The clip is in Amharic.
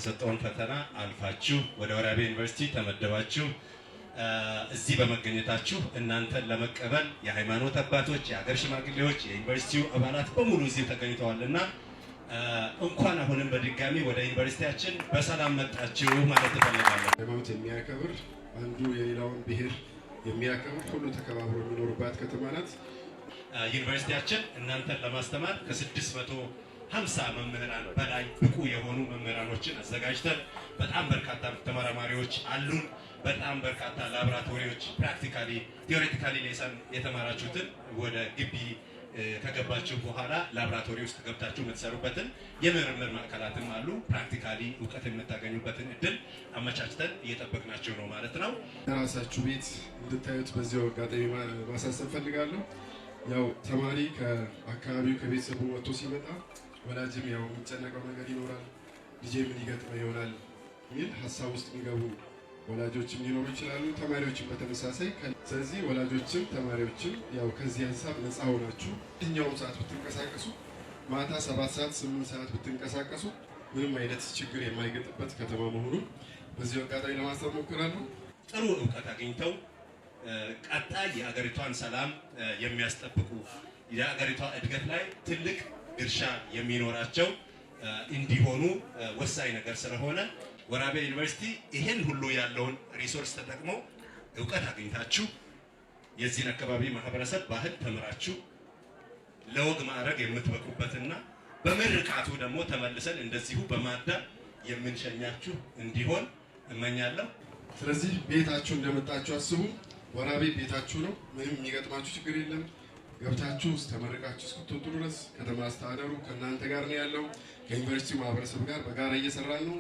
የተሰጠውን ፈተና አልፋችሁ ወደ ወራቤ ዩኒቨርሲቲ ተመደባችሁ እዚህ በመገኘታችሁ እናንተን ለመቀበል የሃይማኖት አባቶች፣ የሀገር ሽማግሌዎች፣ የዩኒቨርሲቲው አባላት በሙሉ እዚህ ተገኝተዋልና እንኳን አሁንም በድጋሚ ወደ ዩኒቨርሲቲያችን በሰላም መጣችሁ ማለት እፈልጋለሁ። ሃይማኖት የሚያከብር አንዱ የሌላውን ብሔር የሚያከብር ሁሉ ተከባብሮ የሚኖርባት ከተማ ናት። ዩኒቨርሲቲያችን እናንተን ለማስተማር ከ650 መምህራን በላይ ብቁ የሆኑ መምህራኖችን አዘጋጅተን በጣም በርካታ ተመራማሪዎች አሉን። በጣም በርካታ ላቦራቶሪዎች ፕራክቲካሊ ቲዮሬቲካሊ ሌሰን የተማራችሁትን ወደ ግቢ ከገባችሁ በኋላ ላቦራቶሪ ውስጥ ገብታችሁ የምትሰሩበትን የምርምር ማዕከላትም አሉ። ፕራክቲካሊ እውቀት የምታገኙበትን እድል አመቻችተን እየጠበቅናችሁ ነው ማለት ነው። ራሳችሁ ቤት እንድታዩት በዚህ አጋጣሚ ማሳሰብ ፈልጋለሁ። ያው ተማሪ ከአካባቢው ከቤተሰቡ ወጥቶ ሲመጣ ወላጅም ያው የሚጨነቀው ነገር ይኖራል። ልጄ ምን ይገጥመው ይሆናል የሚል ሀሳብ ውስጥ የሚገቡ ወላጆችም ሊኖሩ ይችላሉ። ተማሪዎችም በተመሳሳይ። ስለዚህ ወላጆችም ተማሪዎችም ያው ከዚህ ሀሳብ ነፃ ሆናችሁ የትኛውም ሰዓት ብትንቀሳቀሱ ማታ 7 ሰዓት 8 ሰዓት ብትንቀሳቀሱ ምንም አይነት ችግር የማይገጥበት ከተማ መሆኑን በዚህ አጋጣሚ ለማስተዋወቅ ሞክራለሁ። ጥሩ እውቀት አግኝተው ቀጣይ የሀገሪቷን ሰላም የሚያስጠብቁ የሀገሪቷ እድገት ላይ ትልቅ ድርሻ የሚኖራቸው እንዲሆኑ ወሳኝ ነገር ስለሆነ ወራቤ ዩኒቨርሲቲ ይሄን ሁሉ ያለውን ሪሶርስ ተጠቅሞ እውቀት አግኝታችሁ የዚህን አካባቢ ማህበረሰብ ባህል ተምራችሁ ለወግ ማዕረግ የምትበቁበትና በምርቃቱ ደግሞ ተመልሰን እንደዚሁ በማዳም የምንሸኛችሁ እንዲሆን እመኛለሁ። ስለዚህ ቤታችሁ እንደመጣችሁ አስቡ። ወራቤ ቤታችሁ ነው። ምንም የሚገጥማችሁ ችግር የለም። ገብታችሁ ተመርቃችሁ እስክትወጡ ድረስ ከተማ አስተዳደሩ ከእናንተ ጋር ነው ያለው። ከዩኒቨርሲቲው ማህበረሰብ ጋር በጋራ እየሰራን ነው።